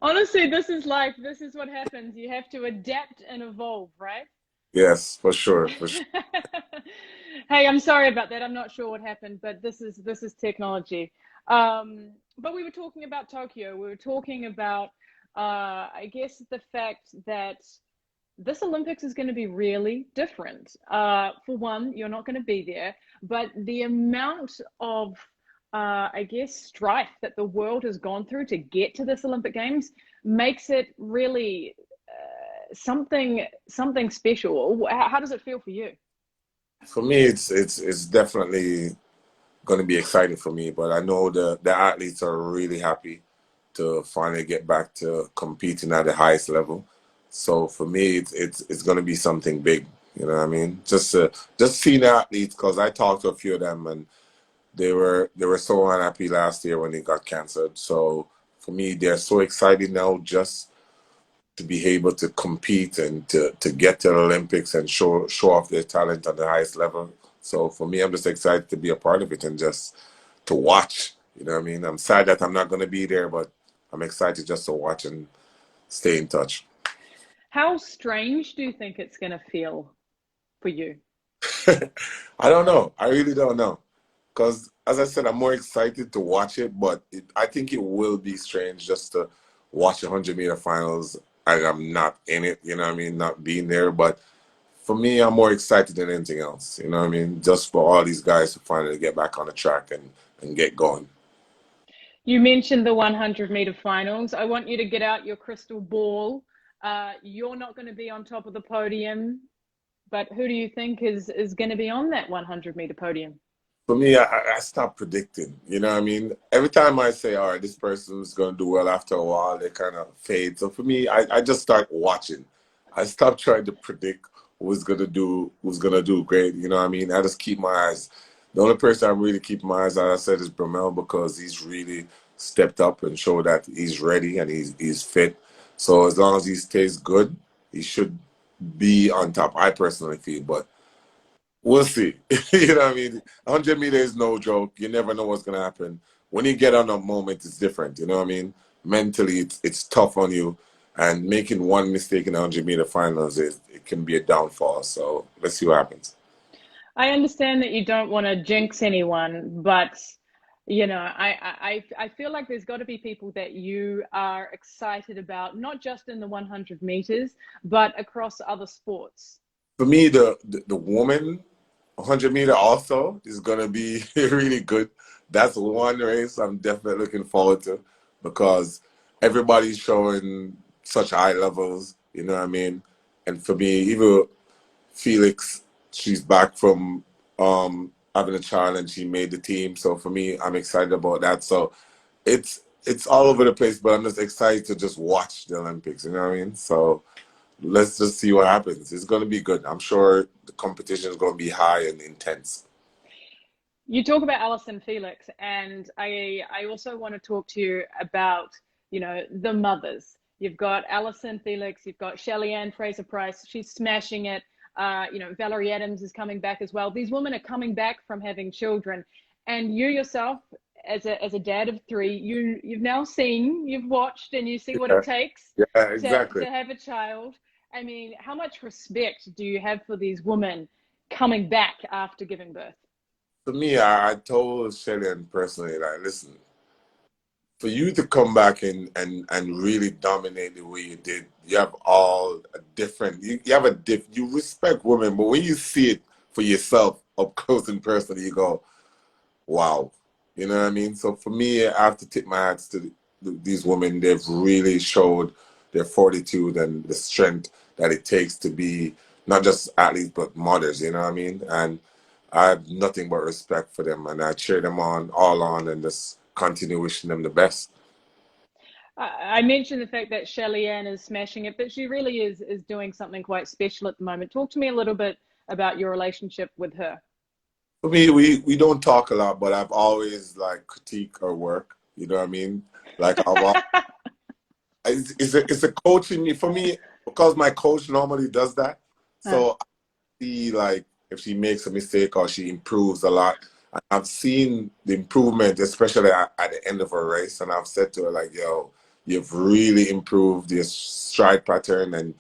Honestly, this is life. This is what happens. You have to adapt and evolve, right? Yes, for sure, for sure. Hey, I'm sorry about that. I'm not sure what happened, but this is technology. But we were talking about Tokyo. We were talking about, I guess, the fact that this Olympics is going to be really different. For one, you're not going to be there, but the amount of, I guess, strife that the world has gone through to get to this Olympic Games makes it really something special. How does it feel for you? For me, it's definitely going to be exciting for me. But I know the athletes are really happy to finally get back to competing at the highest level. So for me, it's going to be something big. You know what I mean? Just seeing the athletes, because I talked to a few of them and they were so unhappy last year when it got canceled. So for me, they're so excited now just to be able to compete and to get to the Olympics and show off their talent at the highest level. So for me, I'm just excited to be a part of it and just to watch. You know what I mean? I'm sad that I'm not going to be there, but I'm excited just to watch and stay in touch. How strange do you think it's going to feel for you? I don't know. I really don't know. Because, as I said, I'm more excited to watch it, but I think it will be strange just to watch a 100-meter finals and I'm not in it, you know what I mean? Not being there. But for me, I'm more excited than anything else, you know what I mean? Just for all these guys to finally get back on the track and get going. You mentioned the 100-meter finals. I want you to get out your crystal ball. You're not going to be on top of the podium, but who do you think is going to be on that 100-meter podium? For me, I stop predicting. You know what I mean? Every time I say, all right, this person's going to do well, after a while, they kind of fade. So for me, I just start watching. I stop trying to predict who's going to do great. You know what I mean? I just keep my eyes. The only person I really keep my eyes on, I said, is bromell, because he's really stepped up and showed that he's ready and he's fit. So as long as he stays good, he should be on top, I personally feel. But we'll see. You know what I mean? 100 meter is no joke. You never know what's going to happen. When you get on a moment, it's different. You know what I mean? Mentally, it's tough on you. And making one mistake in the 100-meter finals, it can be a downfall. So let's see what happens. I understand that you don't want to jinx anyone, but I feel like there's got to be people that you are excited about, not just in the 100 meters, but across other sports. For me, the woman 100-meter also is going to be really good. That's one race I'm definitely looking forward to, because everybody's showing such high levels, you know what I mean? And for me, even Felix, she's back from having a child and she made the team. So for me, I'm excited about that. So it's all over the place, but I'm just excited to just watch the Olympics, you know what I mean? So let's just see what happens. It's going to be good. I'm sure the competition is going to be high and intense. You talk about Alison Felix, and I also want to talk to you about, the mothers. You've got Alison Felix, you've got Shelly Ann Fraser Price, she's smashing it. Valerie Adams is coming back as well. These women are coming back from having children, and you yourself, as a dad of three, you've now seen, you've watched, and you see what it Yeah, takes yeah, to exactly. have a child. I mean, how much respect do you have for these women coming back after giving birth? For me, I told Sheldon personally, like, listen, for you to come back and really dominate the way you did, you have all a different, you have a diff, you respect women, but when you see it for yourself up close and personal, you go, wow. You know what I mean? So for me, I have to tip my hats to these women. They've really showed their fortitude and the strength that it takes to be not just athletes, but mothers, you know what I mean? And I have nothing but respect for them, and I cheer them on, all on, and just continue wishing them the best. I mentioned the fact that Shelly Ann is smashing it, but she really is doing something quite special at the moment. Talk to me a little bit about your relationship with her. For me, we don't talk a lot, but I've always like critique her work. You know what I mean? Like it's a coaching me for me, because my coach normally does that. Ah, So see, like, if she makes a mistake or she improves a lot. I've seen the improvement, especially at the end of her race, and I've said to her, like, yo, you've really improved your stride pattern, and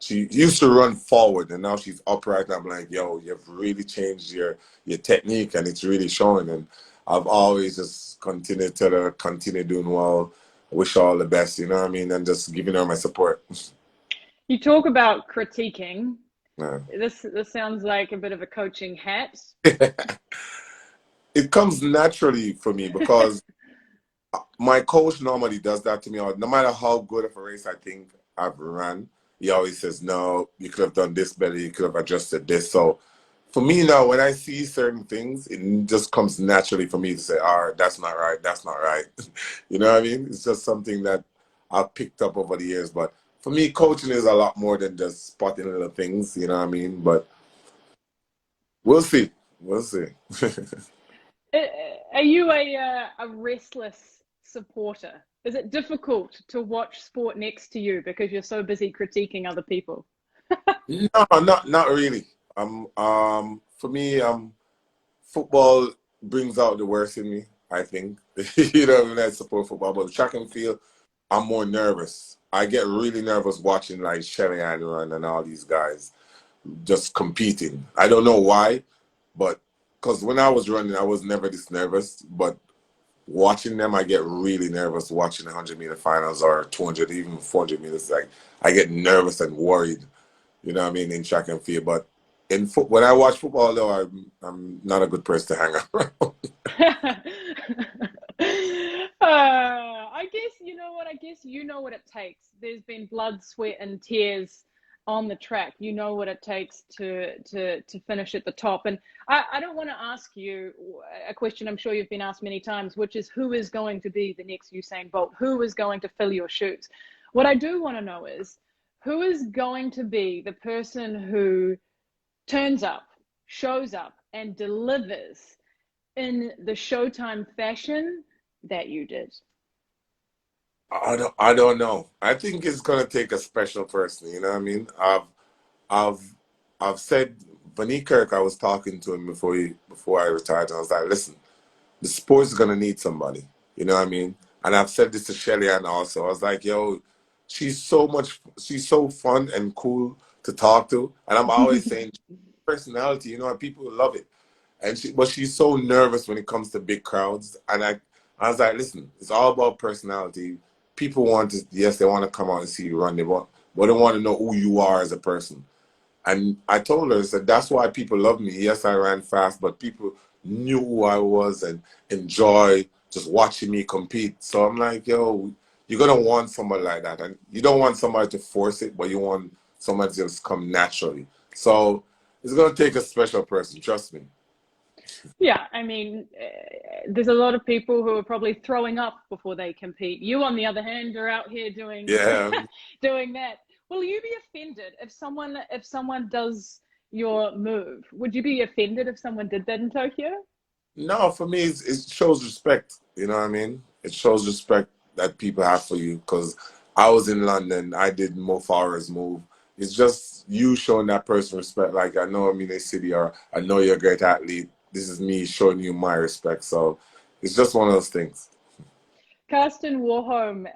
she used to run forward and now she's upright. And I'm like, yo, you've really changed your technique and it's really showing. And I've always just continued to tell her, continue doing well. Wish her all the best, you know what I mean? And just giving her my support. You talk about critiquing. Yeah. This sounds like a bit of a coaching hat. It comes naturally for me because my coach normally does that to me. Or no matter how good of a race I think I've run, he always says, "No, you could have done this better. You could have adjusted this." So for me now, when I see certain things, it just comes naturally for me to say, "All right, that's not right. That's not right." You know what I mean? It's just something that I've picked up over the years. But for me, coaching is a lot more than just spotting little things. You know what I mean? But we'll see. We'll see. Are you a restless supporter? Is it difficult to watch sport next to you because you're so busy critiquing other people? No, not really. For me, football brings out the worst in me, I think. You know, when I support football, but track and field, I'm more nervous. I get really nervous watching like Shelly and run and all these guys just competing. I don't know why, but because when I was running, I was never this nervous. But watching them, I get really nervous watching 100-meter finals or 200, even 400 meters. Like I get nervous and worried. You know what I mean, in track and field. But when I watch football, though, I'm not a good person to hang around. I guess you know what? I guess you know what it takes. There's been blood, sweat, and tears on the track. You know what it takes to finish at the top. And I don't want to ask you a question I'm sure you've been asked many times, which is who is going to be the next Usain Bolt? Who is going to fill your shoes? What I do want to know is who is going to be the person who turns up, shows up, and delivers in the Showtime fashion that you did? I don't know. I think it's gonna take a special person. You know what I mean? I've I've said Vannie Kirk. I was talking to him before I retired, and I was like, listen, the sport's gonna need somebody. You know what I mean? And I've said this to Shelly and also. I was like, yo, she's so fun and cool to talk to. And I'm always saying personality, you know, and people love it. But she's so nervous when it comes to big crowds. And I was like, listen, it's all about personality. People want to, yes, they want to come out and see you run. But they want to know who you are as a person. And I told her, I said, that's why people love me. Yes, I ran fast, but people knew who I was and enjoy just watching me compete. So I'm like, yo, you're going to want somebody like that. And you don't want somebody to force it, but you want somebody to just come naturally. So it's going to take a special person, trust me. Yeah, I mean, there's a lot of people who are probably throwing up before they compete. You, on the other hand, are out here doing Yeah. doing that. Will you be offended if someone does your move? Would you be offended if someone did that in Tokyo? No, for me, it shows respect. You know what I mean? It shows respect that people have for you. Because I was in London, I did Mo Farah's move. It's just you showing that person respect. Like, I know I'm in a city, or I know you're a great athlete. This is me showing you my respect. So it's just one of those things. Karsten Warholm,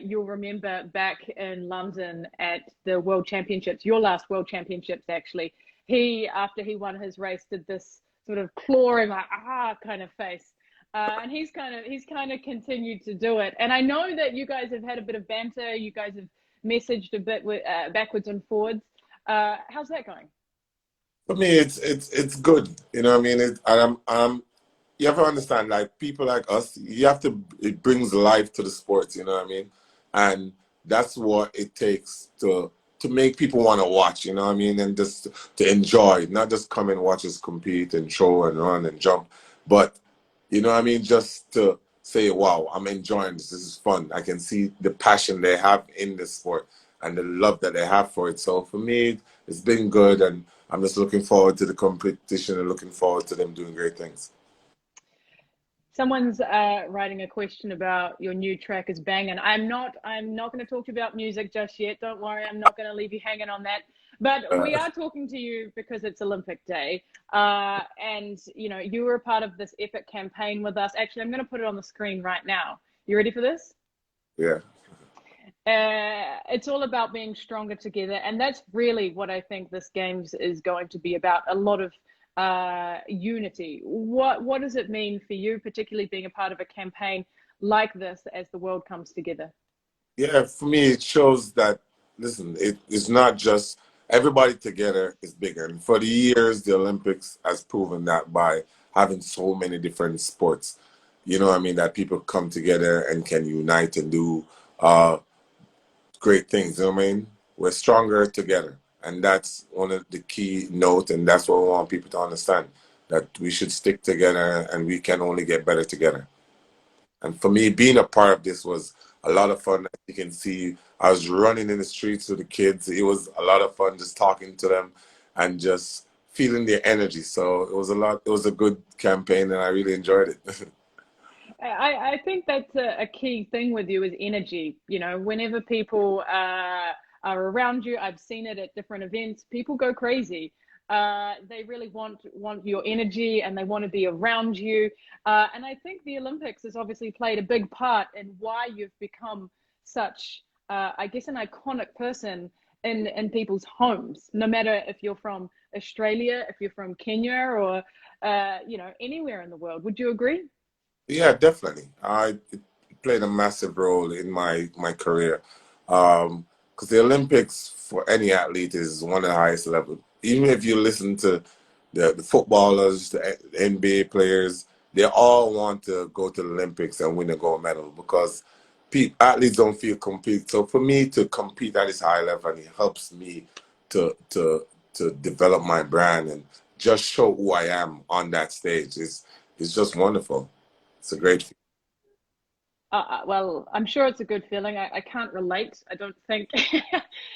you'll remember back in London at the World Championships, your last World Championships actually, after he won his race, did this sort of clawing, like, kind of face. And he's kind of continued to do it. And I know that you guys have had a bit of banter. You guys have messaged a bit backwards and forwards. How's that going? For me, it's good. You know what I mean? You have to understand, like people like us, you have to. It brings life to the sports. You know what I mean? And that's what it takes to make people want to watch. You know what I mean? And just to enjoy, not just come and watch us compete and throw and run and jump, but you know what I mean? Just to say, wow, I'm enjoying this. This is fun. I can see the passion they have in the sport and the love that they have for it. So for me, it's been good, and I'm just looking forward to the competition and looking forward to them doing great things. Someone's writing a question about your new track is banging. I'm not going to talk to you about music just yet. Don't worry, I'm not going to leave you hanging on that. But we Uh, are talking to you because it's Olympic Day, and you know you were a part of this epic campaign with us. Actually, I'm going to put it on the screen right now. You ready for this? Yeah. It's all about being stronger together, and that's really what I think this games is going to be about. A lot of unity. What does it mean for you, particularly being a part of a campaign like this as the world comes together? Yeah, for me, it shows that, listen, it's not just everybody together is bigger. And for the years, the Olympics has proven that by having so many different sports, you know what I mean, that people come together and can unite and do uh, great things. You know what I mean? We're stronger together. And that's one of the key notes. And that's what we want people to understand, that we should stick together and we can only get better together. And for me, being a part of this was a lot of fun. As you can see, I was running in the streets with the kids. It was a lot of fun just talking to them and just feeling their energy. So it was a lot. It was a good campaign, and I really enjoyed it. I think that's a key thing with you is energy. You know, whenever people are around you, I've seen it at different events, people go crazy. They really want your energy and they want to be around you. And I think the Olympics has obviously played a big part in why you've become such, I guess, an iconic person in people's homes, no matter if you're from Australia, if you're from Kenya, or you know, anywhere in the world. Would you agree? Yeah, definitely. It played a massive role in my career. Because the Olympics for any athlete is one of the highest level. Even if you listen to the footballers, the NBA players, they all want to go to the Olympics and win a gold medal because athletes don't feel complete. So for me to compete at this high level, and it helps me to develop my brand and just show who I am on that stage is just wonderful. It's a great. Well, I'm sure it's a good feeling. I can't relate. I don't think,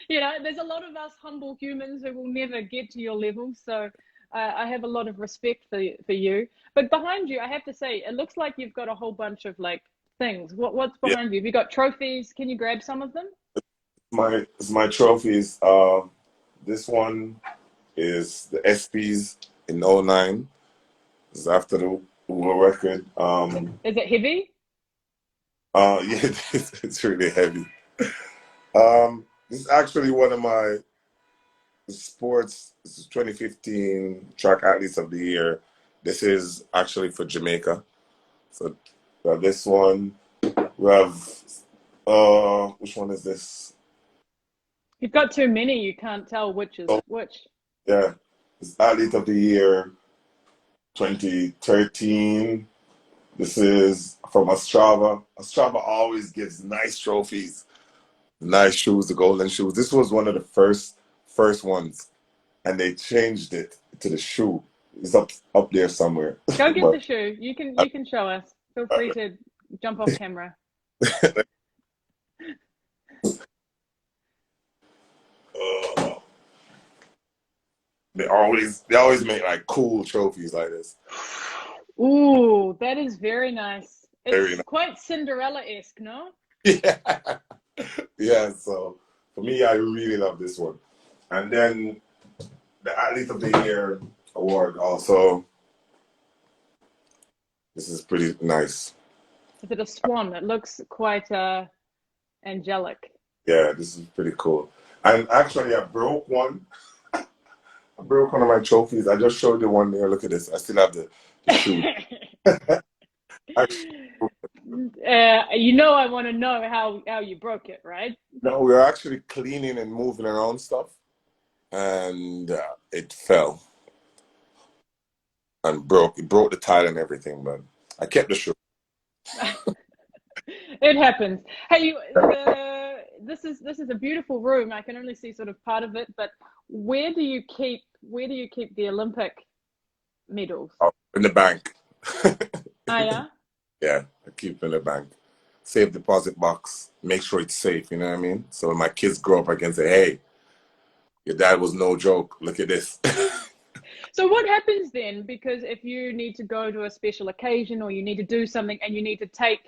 you know, there's a lot of us humble humans who will never get to your level. So I have a lot of respect for you. But behind you, I have to say, it looks like you've got a whole bunch of like things. What's Yeah, behind you? Have you got trophies? Can you grab some of them? my trophies. This one is the SPs in '09. It's after the world record. Is it heavy? Yeah, it's really heavy. This is actually one of my sports. This is 2015 track athletes of the year. This is actually for Jamaica. So we have this one. We have which one is this? You've got too many. You can't tell which is Oh, which. yeah, it's athlete of the year 2013. This is from Ostrava. Ostrava always gives nice trophies, nice shoes, the golden shoes. This was one of the first ones, and they changed it to the shoe. It's up there somewhere. Go get But the shoe. You can show us. Feel free to jump off camera. uh, they always make like cool trophies like this. Ooh, that is very nice. Very It's nice. quite Cinderella-esque, no? Yeah. Yeah. So for me, I really love this one. And then the athlete of the year award also. This is pretty nice. Is it a swan? It looks quite angelic. Yeah, this is pretty cool. And actually, I broke one. I broke one of my trophies. I just showed you one there. Look at this. I still have the shoe. Actually, You know I want to know how you broke it, right? no, we were actually cleaning and moving around stuff, and it fell and broke. It broke the tile and everything, but I kept the shoe. It happens. Hey, this is a beautiful room. I can only see sort of part of it, but where do you keep the Olympic medals? Oh, in the bank. Oh yeah. Yeah, I keep it in the bank. Safe deposit box. Make sure it's safe. You know what I mean? So when my kids grow up, I can say, "Hey, your dad was no joke. Look at this." So what happens then? Because if you need to go to a special occasion or you need to do something and you need to take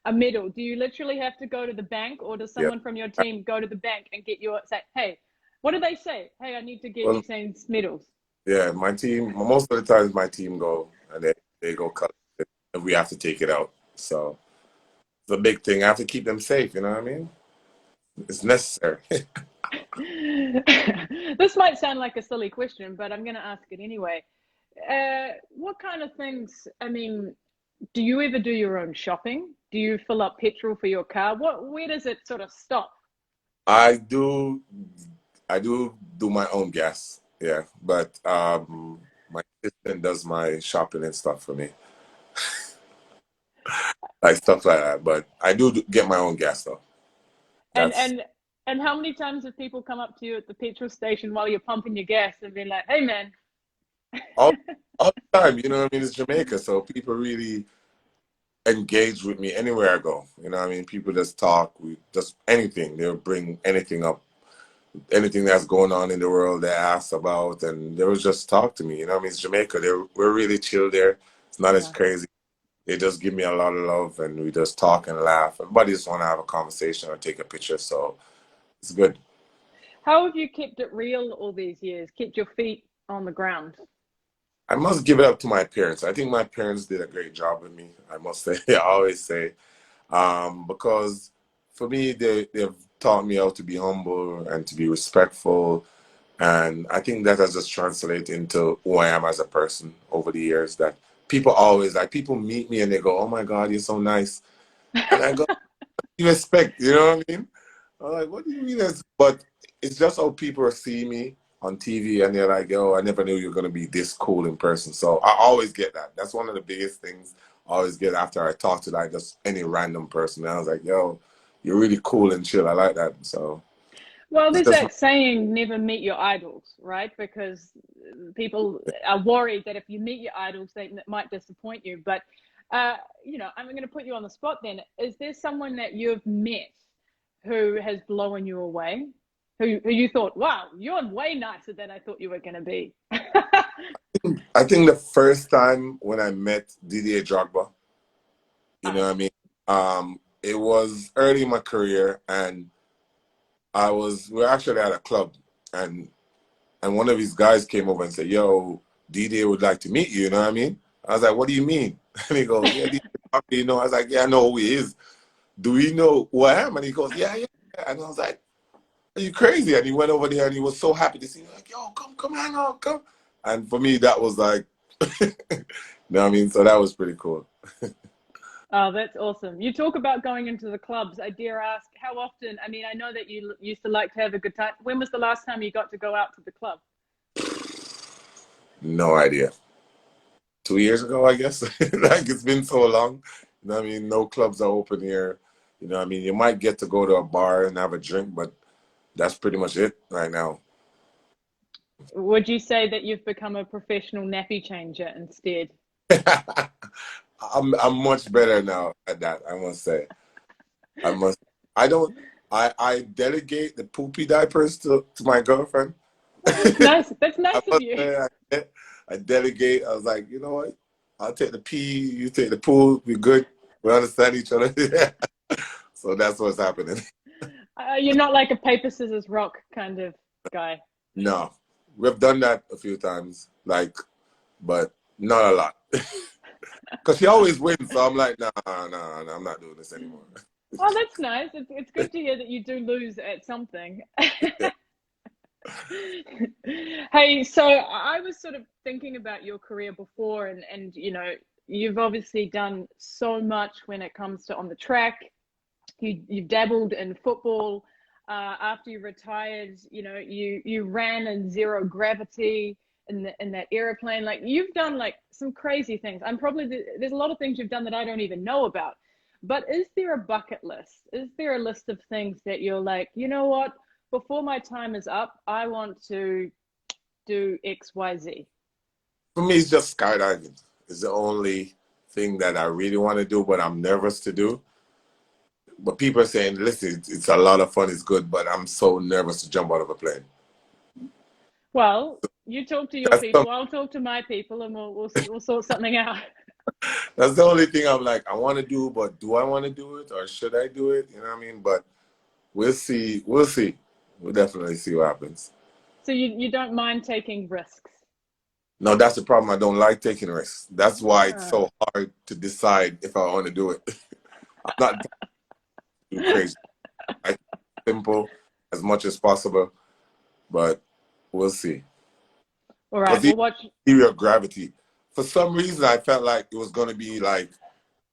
a medal, do you literally have to go to the bank, or does Yeah. someone from your team go to the bank and get your say, hey, what do they say? Hey, I need to get Well, Usain's medals. yeah, my team, most of the times my team go and they go cut it and we have to take it out. So It's a big thing. I have to keep them safe. You know what I mean? It's necessary. This might sound like a silly question, but I'm going to ask it anyway. What kind of things, I mean, do you ever do your own shopping? Do you fill up petrol for your car? Where does it sort of stop? I do do my own gas, yeah. But my assistant does my shopping and stuff for me, like stuff like that. But I do get my own gas though. And That's and and how many times have people come up to you at the petrol station while you're pumping your gas and been like, "Hey, man." all all the time. You know what I mean? It's Jamaica, so people really engage with me anywhere I go. You know what I mean? People just talk. We just anything. They'll bring anything up, anything that's going on in the world they ask about, and they will just talk to me. You know what I mean? It's Jamaica. We're really chill there. It's not as Yeah. crazy. They just give me a lot of love, and we just talk and laugh. Everybody just want to have a conversation or take a picture, so it's good. How have you kept it real all these years? Kept your feet on the ground? I must give it up to my parents. I think my parents did a great job with me. I must say, I always say, because for me, they've taught me how to be humble and to be respectful. And I think that has just translated into who I am as a person over the years. That people always like, people meet me and they go, "Oh my God, you're so nice." And I go, "You respect," you know what I mean? I'm like, "What do you mean?" But it's just how people see me on TV and they're like, "Oh, I never knew you were going to be this cool in person." So I always get that. That's one of the biggest things I always get after I talk to like just any random person. And I was like, "Yo, you're really cool and chill." I like that. So Well, it's there's just, that saying, never meet your idols, right? Because people are worried that if you meet your idols, they might disappoint you. But, I'm going to put you on the spot then. Is there someone that you've met who has blown you away? Who you thought, wow, you're way nicer than I thought you were going to be? I think the first time when I met Didier Drogba, you know Ah, what I mean? It was early in my career, and we were actually at a club, and one of his guys came over and said, "Yo, Didier would like to meet you." You know what I mean? I was like, "What do you mean?" And he goes, "Yeah, Didier Drogba, you know." I was like, "Yeah, I know who he is. Do we know who I am?" And he goes, "Yeah, yeah, yeah." And I was like, "Are you crazy?" And he went over there and he was so happy to see me, like, "Yo, come hang out, come." And for me, that was like, you know what I mean? So that was pretty cool. oh, that's awesome. You talk about going into the clubs. I dare ask, how often? I mean, I know that you used to like to have a good time. When was the last time you got to go out to the club? No idea. 2 years ago, I guess. Like it's been so long. You know what I mean? No clubs are open here. You know what I mean? You might get to go to a bar and have a drink, but that's pretty much it right now. Would you say that you've become a professional nappy changer instead? I'm much better now at that, I must say. I must I don't I delegate the poopy diapers to my girlfriend. Oh, that's nice. That's I nice of must you. say I delegate. I was like, you know what? I'll take the pee, you take the poo, we good. We understand each other. So that's what's happening. You're not like a paper, scissors, rock kind of guy. No. We've done that a few times, like, but not a lot. Because she always wins, so I'm like, nah, I'm not doing this anymore. Oh, that's nice. It's good to hear that you do lose at something. Yeah. Hey, so I was sort of thinking about your career before, and you've obviously done so much when it comes to on the track. You've dabbled in football. After you retired, you ran in zero gravity in that airplane. Like you've done like some crazy things. There's a lot of things you've done that I don't even know about. But is there a bucket list? Is there a list of things that you're like, you know what? Before my time is up, I want to do X, Y, Z. For me, it's just skydiving. It's the only thing that I really want to do, but I'm nervous to do. But people are saying, listen, it's a lot of fun, it's good, but I'm so nervous to jump out of a plane. Well, you talk to your That's the, people, I'll talk to my people, and we'll sort something out. that's the only thing I'm like, I want to do, but do I want to do it or should I do it? You know what I mean? But we'll see. We'll see. We'll definitely see what happens. So you don't mind taking risks. No, that's the problem. I don't like taking risks. That's why it's Ah. so hard to decide if I want to do it. I'm not too crazy. I keep it simple as much as possible, but we'll see. All Because right, the we'll watch. theory of gravity, for some reason, I felt like it was going to be like,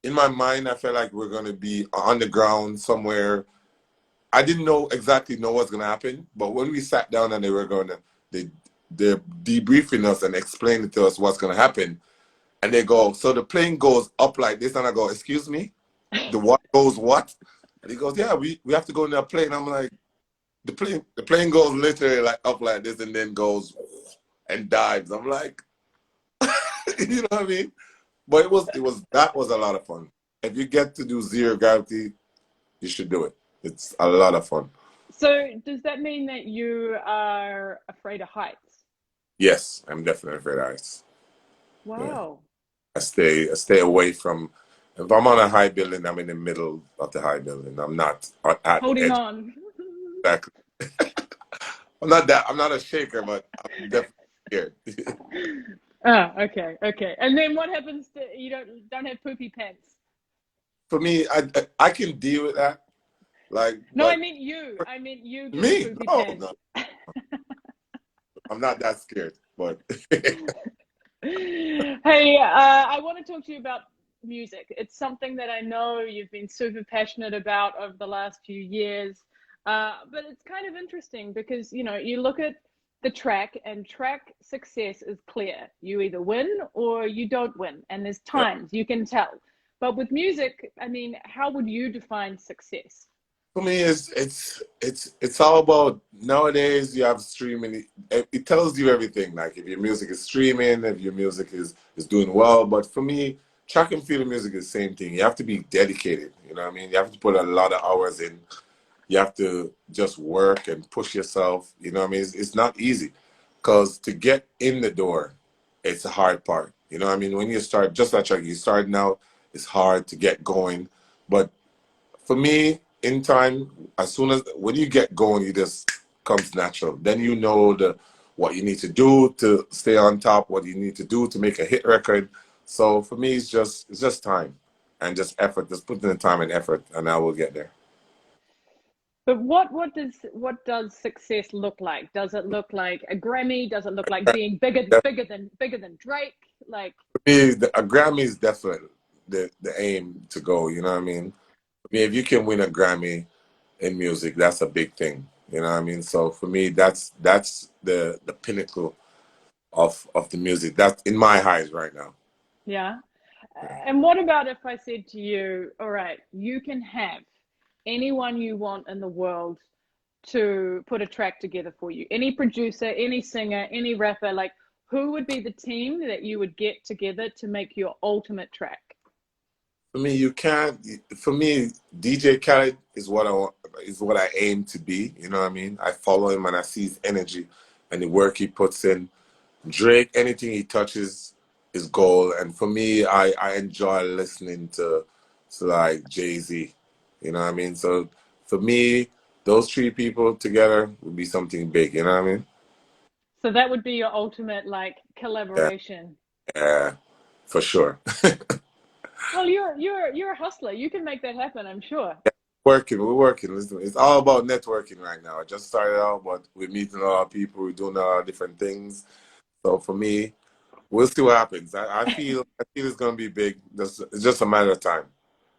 in my mind, I felt like we're going to be on the ground somewhere. I didn't know what's going to happen, but when we sat down and they were going to, they're debriefing us and explaining to us what's going to happen. And they go, so the plane goes up like this. And I go, excuse me? The what goes what? And he goes, yeah, we have to go in that plane. I'm like, the plane goes literally like up like this and then goes and dives. I'm like, you know what I mean? But that was a lot of fun. If you get to do zero gravity, you should do it. It's a lot of fun. So, does that mean that you are afraid of heights? Yes, I'm definitely afraid of heights. Yeah. Wow. I stay away from. If I'm on a high building, I'm in the middle of the high building. I'm not at the Holding edge. on. Exactly. I'm not that. I'm not a shaker, but I'm definitely scared. Ah, okay, okay. And then what happens to you don't have poopy pants? For me, I can deal with that. Like, No, I but meant you. I meant you getting me, poopy no, pants. no, I'm not that scared. But Hey, I want to talk to you about music. It's something that I know you've been super passionate about over the last few years. But it's kind of interesting because, you look at the track and track success is clear. You either win or you don't win, and there's yeah. times you can tell. But with music, I mean, how would you define success? For me, it's all about nowadays. You have streaming. It tells you everything. Like if your music is streaming, if your music is doing well. But for me, track and field music is the same thing. You have to be dedicated. You know what I mean? You have to put a lot of hours in. You have to just work and push yourself. You know what I mean? It's not easy because to get in the door, it's the hard part. You know what I mean? When you start, just like you starting out, it's hard to get going. But for me, in time, as soon as when you get going, you just comes natural. Then you know the what you need to do to stay on top, what you need to do to make a hit record. So for me, it's just time and just effort. Just put in the time and effort, and I will get there. But what does success look like? Does it look like a Grammy? Does it look like being bigger than Drake? Like, For me, a Grammy is definitely the aim to go. You know what I mean? I mean, if you can win a Grammy in music, that's a big thing. You know what I mean? So for me, that's the pinnacle of the music. That's in my eyes right now. yeah. Yeah. And what about if I said to you, all right, you can have anyone you want in the world to put a track together for you? Any producer, any singer, any rapper, like who would be the team that you would get together to make your ultimate track? For me, you can't. For me, DJ Khaled is what I want. Is what I aim to be. You know what I mean? I follow him and I see his energy and the work he puts in. Drake, anything he touches is gold. And for me, I enjoy listening to like Jay-Z. You know what I mean? So for me, those three people together would be something big. You know what I mean? So that would be your ultimate like Yeah, collaboration. yeah, for sure. Well, you're a hustler. You can make that happen, I'm sure. We're working. Listen, it's all about networking right now. I just started out, but we're meeting a lot of people. We're doing a lot of different things. So for me, we'll see what happens. I feel it's gonna be big. It's just a matter of time.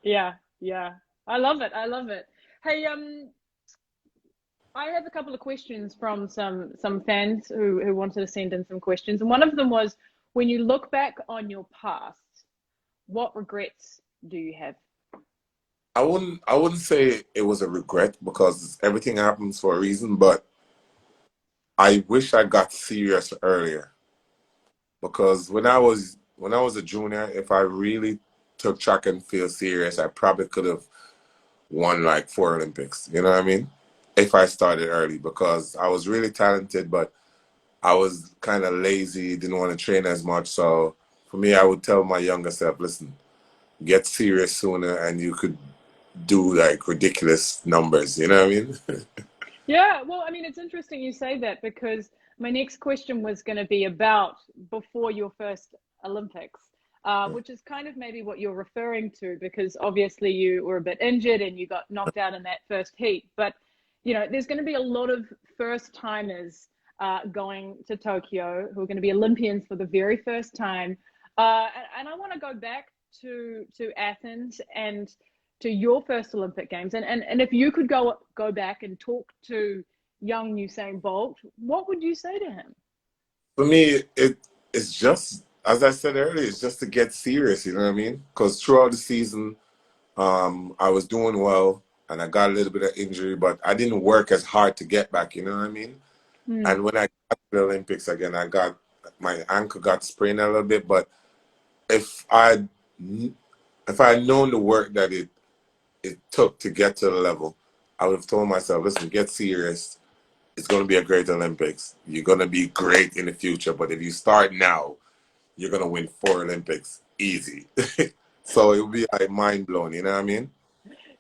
Yeah, yeah. I love it. I love it. Hey, I have a couple of questions from some fans who wanted to send in some questions, and one of them was, when you look back on your past, what regrets do you have? I wouldn't say it was a regret because everything happens for a reason, but I wish I got serious earlier because when I was a junior, if I really took track and field serious, I probably could have won like 4 Olympics. You know what I mean? If I started early because I was really talented, but I was kind of lazy, didn't want to train as much. So for me, I would tell my younger self, listen, get serious sooner and you could do like ridiculous numbers. You know what I mean? Yeah, well, I mean, it's interesting you say that because my next question was going to be about before your first Olympics. which is kind of maybe what you're referring to, because obviously you were a bit injured and you got knocked out in that first heat. But, you know, there's going to be a lot of first timers going to Tokyo who are going to be Olympians for the very first time. And I want to go back to Athens and to your first Olympic Games. And if you could go back and talk to young Usain Bolt, what would you say to him? For me, it's just, as I said earlier, it's just to get serious, you know what I mean? Because throughout the season, I was doing well and I got a little bit of injury, but I didn't work as hard to get back, you know what I mean? And when I got to the Olympics again, my ankle got sprained a little bit, but if I had known the work that it took to get to the level, I would have told myself, listen, get serious. It's going to be a great Olympics. You're going to be great in the future, but if you start now, you're going to win 4 Olympics easy. So it would be like mind blown, you know what I mean?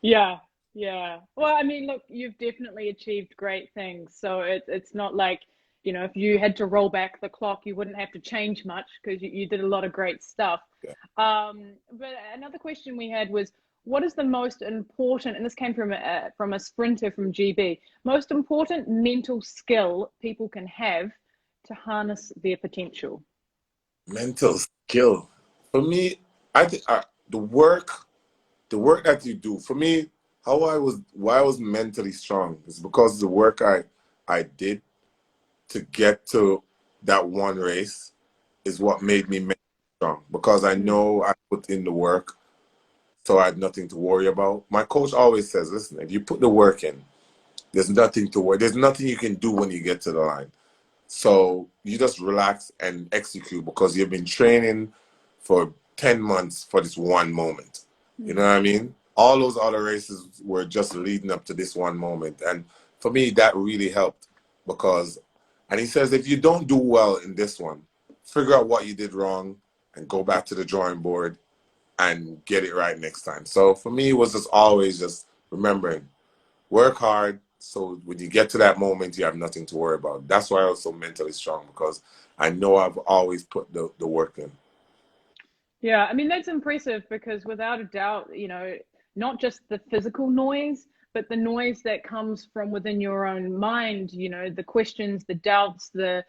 Yeah, yeah. Well, I mean, look, you've definitely achieved great things. So it's not like, you know, if you had to roll back the clock, you wouldn't have to change much because you did a lot of great stuff. Yeah. But another question we had was, what is the most important, and this came from a sprinter from GB, most important mental skill people can have to harness their potential? Mental skill. For me, I think the work that you do. For me, why I was mentally strong is because the work I did to get to that one race is what made me mentally strong. Because I know I put in the work, so I had nothing to worry about. My coach always says, listen, if you put the work in, there's nothing to worry. There's nothing you can do when you get to the line. So you just relax and execute because you've been training for 10 months for this one moment. You know what I mean? All those other races were just leading up to this one moment. And for me, that really helped because, and he says, if you don't do well in this one, figure out what you did wrong and go back to the drawing board and get it right next time. So for me, it was just always just remembering, work hard. So when you get to that moment, you have nothing to worry about. That's why I was so mentally strong because I know I've always put the work in. Yeah, I mean, that's impressive because without a doubt, you know, not just the physical noise, but the noise that comes from within your own mind, you know, the questions, the doubts, the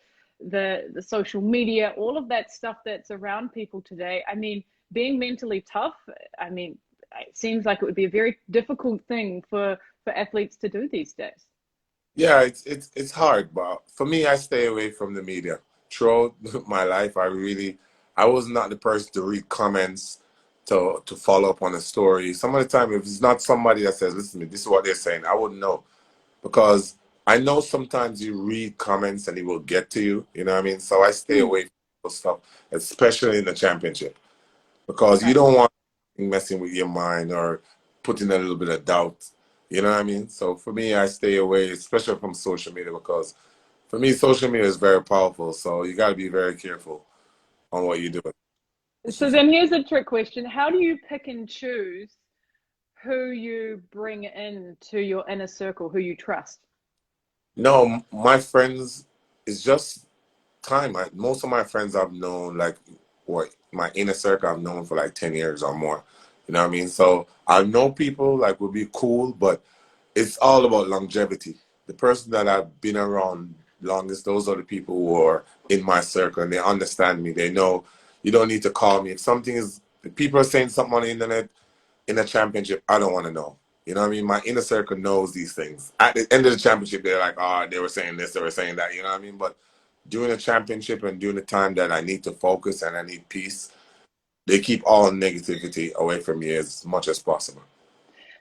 social media, all of that stuff that's around people today. I mean, being mentally tough, I mean, it seems like it would be a very difficult thing for athletes to do these days. Yeah, it's hard, but for me, I stay away from the media. Throughout my life, I was not the person to read comments, to follow up on a story. Some of the time, if it's not somebody that says, listen to me, this is what they're saying, I wouldn't know. Because I know sometimes you read comments and it will get to you, you know what I mean? So I stay Hmm. away from those stuff, especially in the championship. Because you Okay. don't want messing with your mind or putting a little bit of doubt. You know what I mean? So for me, I stay away, especially from social media, because for me, social media is very powerful. So you got to be very careful on what you do. So then here's a trick question. How do you pick and choose who you bring in to your inner circle, who you trust? No, my friends, it's just time. Most of my friends I've known, like what my inner circle, I've known for like 10 years or more. You know what I mean? So I know people like would be cool, but it's all about longevity. The person that I've been around longest, those are the people who are in my circle and they understand me. They know you don't need to call me. If something is, if people are saying something on the internet in a championship, I don't want to know. You know what I mean? My inner circle knows these things. At the end of the championship, they're like, oh, they were saying this, they were saying that. You know what I mean? But during the championship and during the time that I need to focus and I need peace, they keep all negativity away from me as much as possible.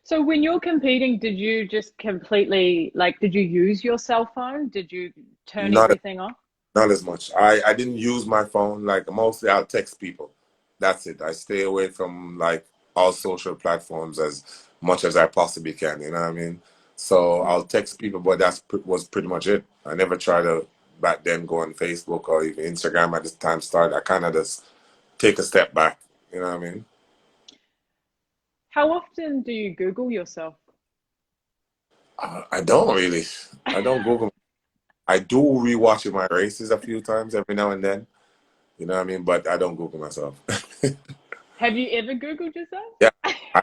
So when you're competing, did you just completely like, did you use your cell phone? Did you turn Not everything off? Not as much. I didn't use my phone. Like mostly I'll text people. That's it. I stay away from like all social platforms as much as I possibly can. You know what I mean? So I'll text people, but was pretty much it. I never tried to back then go on Facebook or even Instagram at this time start. I kind of just take a step back. You know what I mean? How often do you Google yourself? I don't really. I don't Google. I do rewatch my races a few times every now and then. You know what I mean? But I don't Google myself. Have you ever Googled yourself? Yeah, I,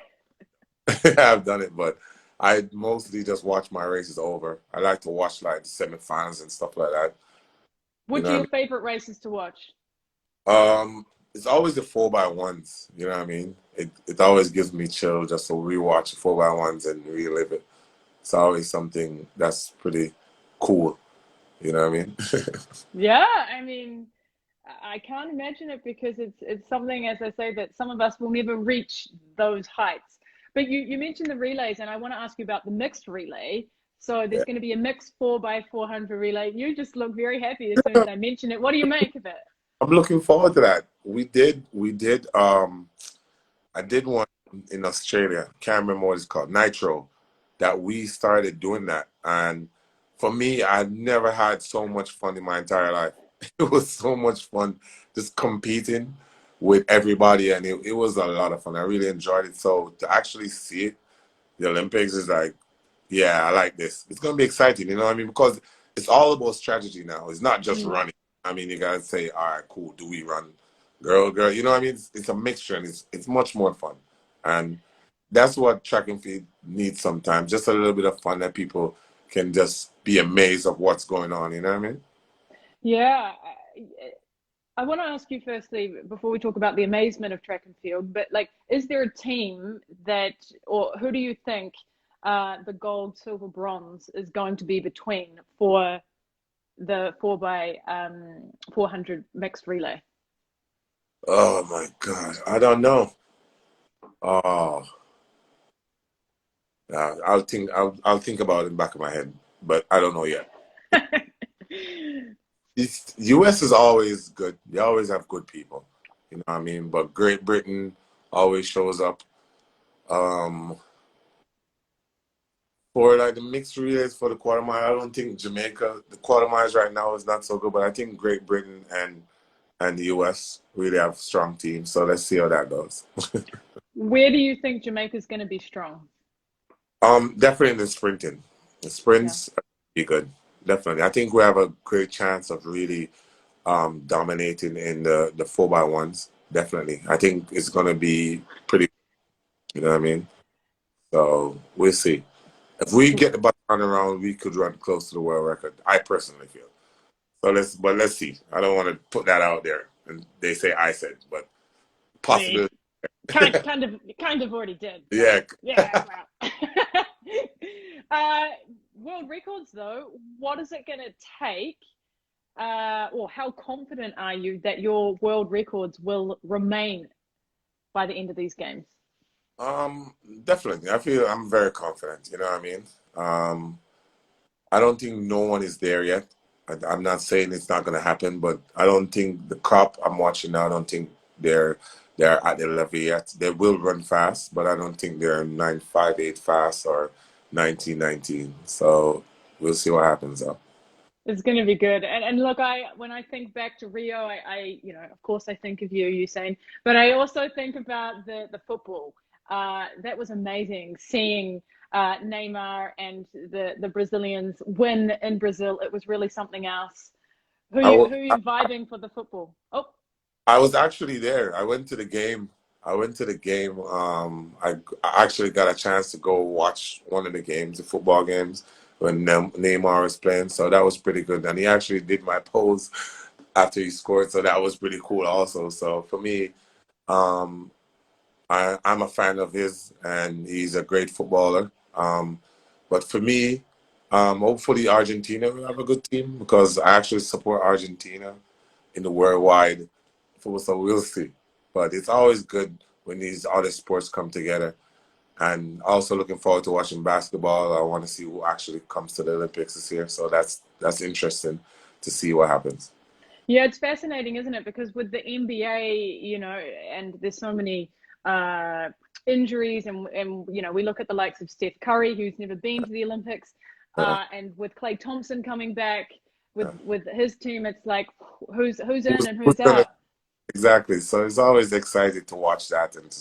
I've done it, but I mostly just watch my races over. I like to watch like the semifinals and stuff like that. You Which know are what I your mean? favorite races to watch? It's always the 4x1s. You know what I mean? It always gives me chill just to rewatch the 4x1s and relive it. It's always something that's pretty cool. You know what I mean? Yeah, I mean, I can't imagine it because it's something, as I say, that some of us will never reach those heights. But you mentioned the relays, and I want to ask you about the mixed relay. So there's Yeah. going to be a mixed 4x400 relay. You just look very happy as soon as I mention it. What do you make of it? I'm looking forward to that. We did. I did one in Australia. Can't remember what it's called. Nitro. That we started doing that, and for me, I've never had so much fun in my entire life. It was so much fun just competing with everybody, and it was a lot of fun. I really enjoyed it. So to actually see it, the Olympics is like, yeah, I like this. It's gonna be exciting, you know what I mean? Because it's all about strategy now. It's not just Mm. running. I mean, you gotta say, all right, cool. Do we run, girl, girl? You know what I mean? It's a mixture, and it's much more fun, and that's what track and field needs sometimes. Just a little bit of fun that people can just be amazed of what's going on. You know what I mean? Yeah, I want to ask you firstly, before we talk about the amazement of track and field, but like, is there a team that, or who do you think the gold, silver, bronze is going to be between for the 4x400 mixed relay? Oh my God, I don't know. Oh, I'll think about it in the back of my head, but I don't know yet. US is always good. They always have good people. You know what I mean? But Great Britain always shows up. Um, for like the mixed relays for the quarter mile, I don't think Jamaica, the quarter miles right now is not so good, but I think Great Britain and the US really have strong teams. So let's see how that goes. Where do you think Jamaica's going to be strong? Definitely in the sprinting. The Yeah. sprints be good. Definitely. I think we have a great chance of really dominating in the 4x1s. Definitely. I think it's gonna be pretty, you know what I mean? So we'll see. If we get the baton around, we could run close to the world record. I personally feel. So let's see. I don't want to put that out there. And they say I said, but We possibility. kind of already did, Yeah. but yeah, wow. uh, world records though, what is it going to take? Or how confident are you that your world records will remain by the end of these games? Um, Definitely. I feel I'm very confident, you know what I mean? Um, I don't think no one is there yet. I'm not saying it's not going to happen, but I don't think the cop I'm watching now. I don't think they're they're at the level yet. They will run fast, but I don't think they're 958 fast or 1919. So we'll see what happens though. It's going to be good. And look, I when I think back to Rio, of course I think of you, Usain, but I also think about the football. That was amazing seeing Neymar and the Brazilians win in Brazil. It was really something else. I, Who wa- are you vibing for the football? Oh, I was actually there. I went to the game. I went to the game. I actually got a chance to go watch one of the games, the football games, when Neymar was playing. So that was pretty good. And he actually did my pose after he scored. So that was pretty cool also. So for me, um, I'm a fan of his, and he's a great footballer. But for me, hopefully Argentina will have a good team because I actually support Argentina in the worldwide football. So we'll see. But it's always good when these other sports come together. And also looking forward to watching basketball. I want to see who actually comes to the Olympics this year. So that's interesting to see what happens. yeah, it's fascinating, isn't it? Because with the NBA, and there's so many uh, injuries, and we look at the likes of Steph Curry, who's never been to the Olympics, Uh, and with Klay Thompson coming back with yeah. his team, it's like who's in and Who's who's gonna out. exactly? So it's always exciting to watch that and to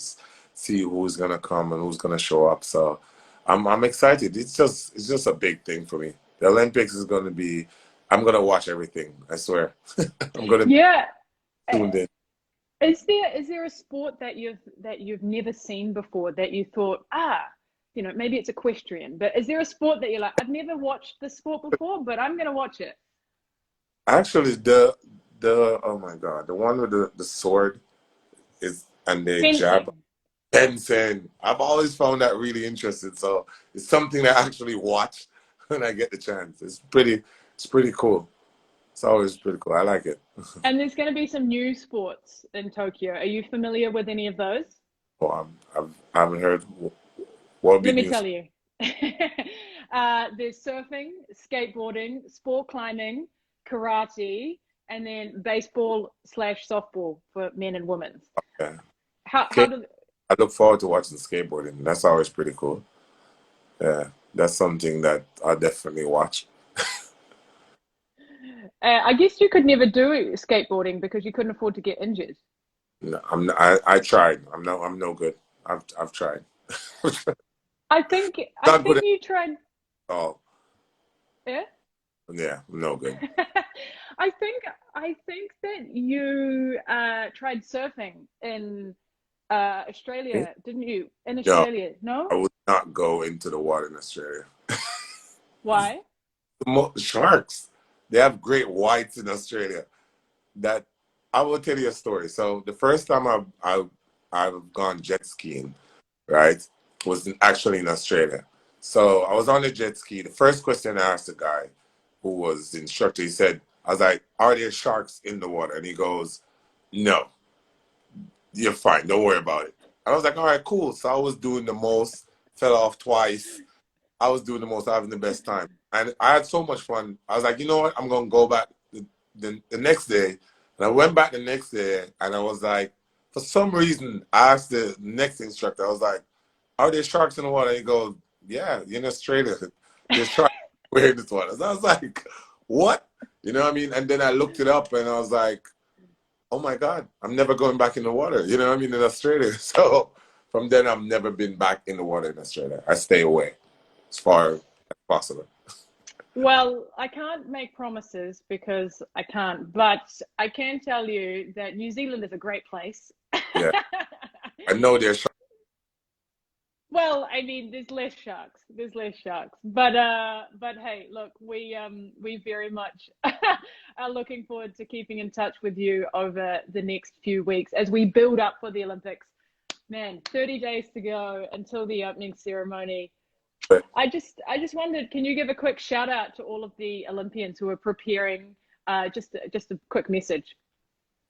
see who's gonna come and who's gonna show up. So I'm excited. It's just a big thing for me. The Olympics is gonna be. I'm gonna watch everything. I swear. I'm gonna be Yeah, tuned in. Is there a sport that you've never seen before that you thought, maybe it's equestrian, but is there a sport that you're like, I've never watched this sport before, but I'm gonna watch it? Actually, the oh my God, the one with the sword is and they jab. Fencing. Fencing. I've always found that really interesting. So it's something that I actually watch when I get the chance. It's pretty cool. It's always pretty cool. I like it. And there's going to be some new sports in Tokyo. Are you familiar with any of those? Well, I haven't heard what would be Let me news. tell you. There's surfing, skateboarding, sport climbing, karate, and then baseball slash softball for men and women. Yeah. How Okay. do I look forward to watching skateboarding. That's always pretty cool. Yeah, that's something that I definitely watch. I guess you could never do skateboarding because you couldn't afford to get injured. No, I tried. I'm no good. I've tried. I think I Not good think at you tried. all. Yeah. Yeah, I'm no good. I think I think that you tried surfing in Australia, didn't you? In No, Australia, no? I would not go into the water in Australia. Why? Sharks. They have great whites in Australia. That I will tell you a story. So the first time I've gone jet skiing, right, was actually in Australia. So I was on the jet ski. The first question I asked the guy who was the instructor, he said, I was like, "Are there sharks in the water?" And he goes, "No, you're fine. Don't worry about it." And I was like, "All right, cool." So I was doing the most, fell off twice. I was doing the most, having the best time. And I had so much fun. I was like, you know what? I'm going to go back the next day. And I went back the next day and I was like, for some reason, I asked the next instructor, I was like, are there sharks in the water? And he goes, yeah, in Australia, there's sharks in this water. So I was like, what? You know what I mean? And then I looked it up and I was like, oh my God, I'm never going back in the water. You know what I mean? In Australia. So from then, I've never been back in the water in Australia. I stay away as far as possible. Well, I can't make promises because I can't, but I can tell you that New Zealand is a great place. Yeah, I know there's Well, I mean, there's less sharks. There's less sharks. But hey, look, we very much are looking forward to keeping in touch with you over the next few weeks as we build up for the Olympics. Man, 30 days to go until the opening ceremony. but I just wondered, can you give a quick shout out to all of the Olympians who are preparing? Just a quick message.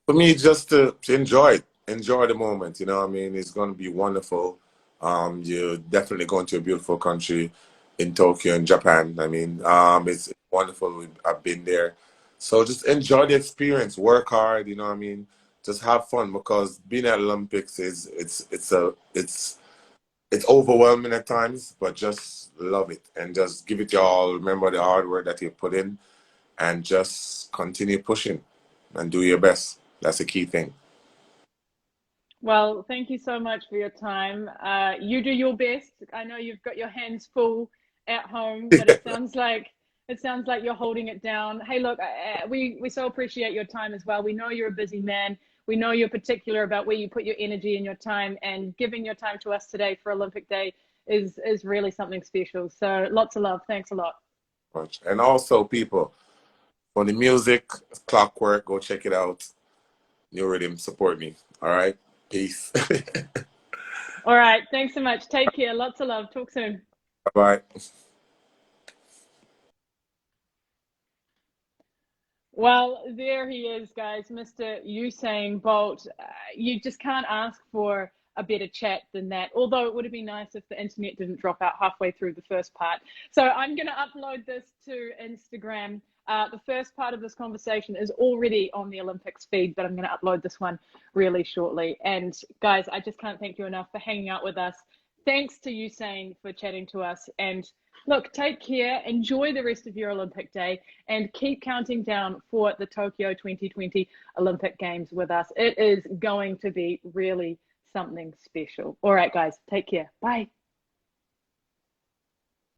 for me, just to enjoy the moment. You know, what I mean, it's going to be wonderful. You're definitely going to a beautiful country in Tokyo in Japan. I mean, it's wonderful. I've been there, so just enjoy the experience. Work hard. You know, what I mean, just have fun because being at Olympics is it's overwhelming at times, but just love it and just give it your all. Remember the hard work that you put in and just continue pushing and do your best. That's the key thing. Well, thank you so much for your time. You do your best. I know you've got your hands full at home, but it sounds like you're holding it down. Hey, look, we so appreciate your time as well. We know you're a busy man. We know you're particular about where you put your energy and your time, and giving your time to us today for Olympic Day is really something special. So lots of love. Thanks a lot. And also, people, for the music, Clockwork, go check it out. New Rhythm, support me. All right? Peace. All right. Thanks so much. Take care. Lots of love. Talk soon. Bye bye. Well, there he is, guys, Mr. Usain Bolt. You just can't ask for a better chat than that. Although it would have been nice if the internet didn't drop out halfway through the first part. So I'm going to upload this to Instagram. The first part of this conversation is already on the Olympics feed, but I'm going to upload this one really shortly. And guys, I just can't thank you enough for hanging out with us. Thanks to Usain for chatting to us. And look, take care. Enjoy the rest of your Olympic day and keep counting down for the Tokyo 2020 Olympic Games with us. It is going to be really something special. All right, guys, take care. Bye.